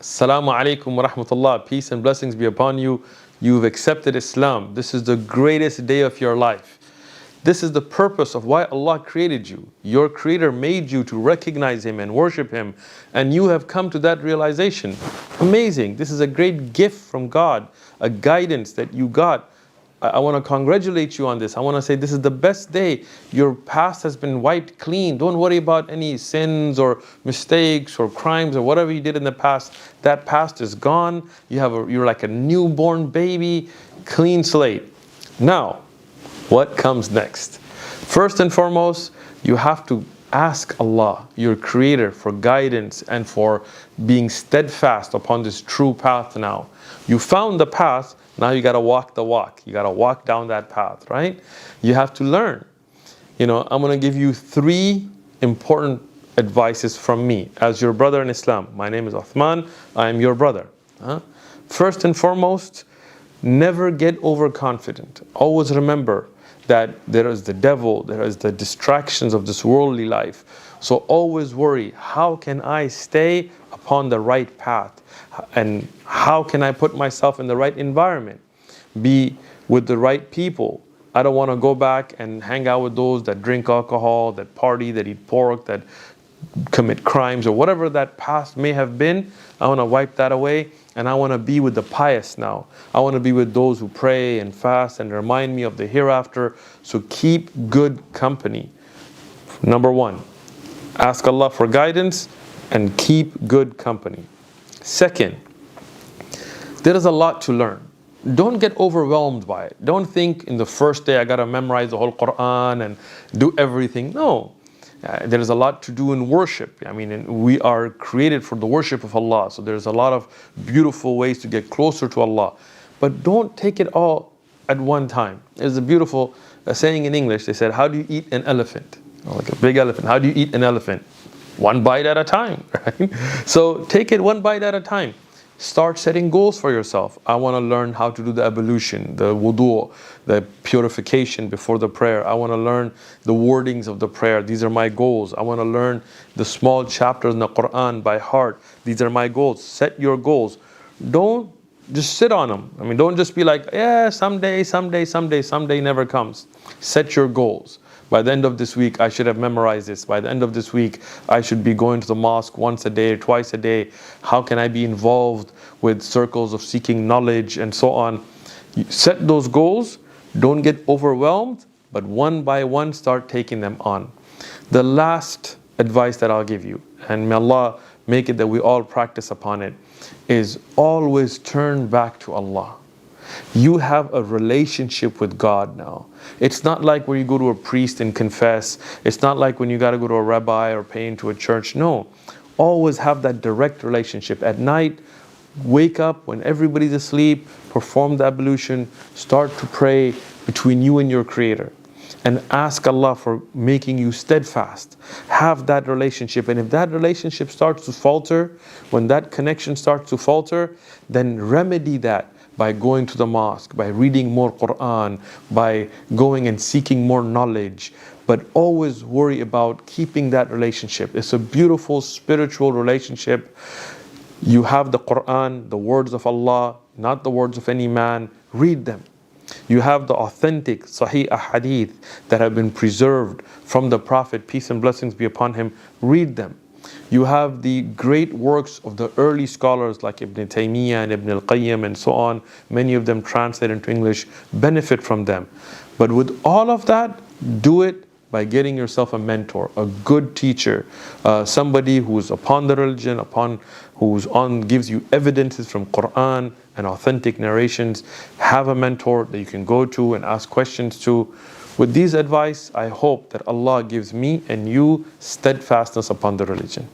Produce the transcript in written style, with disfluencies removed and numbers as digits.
Assalamu alaikum wa rahmatullah. Peace and blessings be upon you. You've accepted Islam. This is the greatest day of your life. This is the purpose of why Allah created you. Your Creator made you to recognize Him and worship Him, and you have come to that realization. Amazing. This is a great gift from God, a guidance that you got. I want to congratulate you on this. I want to say this is the best day. Your past has been wiped clean. Don't worry about any sins or mistakes or crimes or whatever you did in the past. That past is gone. You're like a newborn baby, clean slate. Now, what comes next? First and foremost, you have to ask Allah, your Creator, for guidance and for being steadfast upon this true path now. You found the path. Now you got to walk the walk. You got to walk down that path, right? You have to learn. I'm going to give you 3 important advices from me as your brother in Islam. My name is Uthman. I am your brother. First and foremost, never get overconfident. Always remember that there is the devil, there is the distractions of this worldly life. So always worry, how can I stay upon the right path? And how can I put myself in the right environment? Be with the right people. I don't want to go back and hang out with those that drink alcohol, that party, that eat pork, that commit crimes, or whatever that past may have been. I want to wipe that away, and I want to be with the pious now. I want to be with those who pray and fast and remind me of the hereafter. So keep good company. Number 1, ask Allah for guidance and keep good company. Second, there is a lot to learn. Don't get overwhelmed by it. Don't think in the first day I got to memorize the whole Quran and do everything. No. There is a lot to do in worship. We are created for the worship of Allah. So there's a lot of beautiful ways to get closer to Allah. But don't take it all at one time. There's a beautiful saying in English. They said, how do you eat an elephant? Like a big elephant. How do you eat an elephant? 1 bite at a time, right? So take it 1 bite at a time. Start setting goals for yourself. I want to learn how to do the ablution, the wudu, the purification before the prayer. I want to learn the wordings of the prayer. These are my goals. I want to learn the small chapters in the Quran by heart. These are my goals. Set your goals. Don't just sit on them. Don't just be like, yeah, someday never comes. Set your goals. By the end of this week, I should have memorized this. By the end of this week, I should be going to the mosque once a day, twice a day. How can I be involved with circles of seeking knowledge and so on? You set those goals. Don't get overwhelmed, but one by one, start taking them on. The last advice that I'll give you, and may Allah make it that we all practice upon it, is always turn back to Allah. You have a relationship with God now. It's not like where you go to a priest and confess. It's not like when you got to go to a rabbi or pay into a church. No. Always have that direct relationship. At night, wake up when everybody's asleep, perform the ablution, start to pray between you and your Creator. And ask Allah for making you steadfast. Have that relationship. And if that relationship starts to falter, when that connection starts to falter, then remedy that by going to the mosque, by reading more Quran, by going and seeking more knowledge. But always worry about keeping that relationship. It's a beautiful spiritual relationship. You have the Quran, the words of Allah, not the words of any man. Read them. You have the authentic Sahih Ahadith that have been preserved from the Prophet, peace and blessings be upon him. Read them. You have the great works of the early scholars like ibn Taymiyyah and ibn al-Qayyim and so on. Many of them translated into English. Benefit from them. But with all of that, do it by getting yourself a mentor, a good teacher, somebody who's upon the religion, gives you evidences from Quran and authentic narrations. Have a mentor that you can go to and ask questions to. With these advice, I hope that Allah gives me and you steadfastness upon the religion.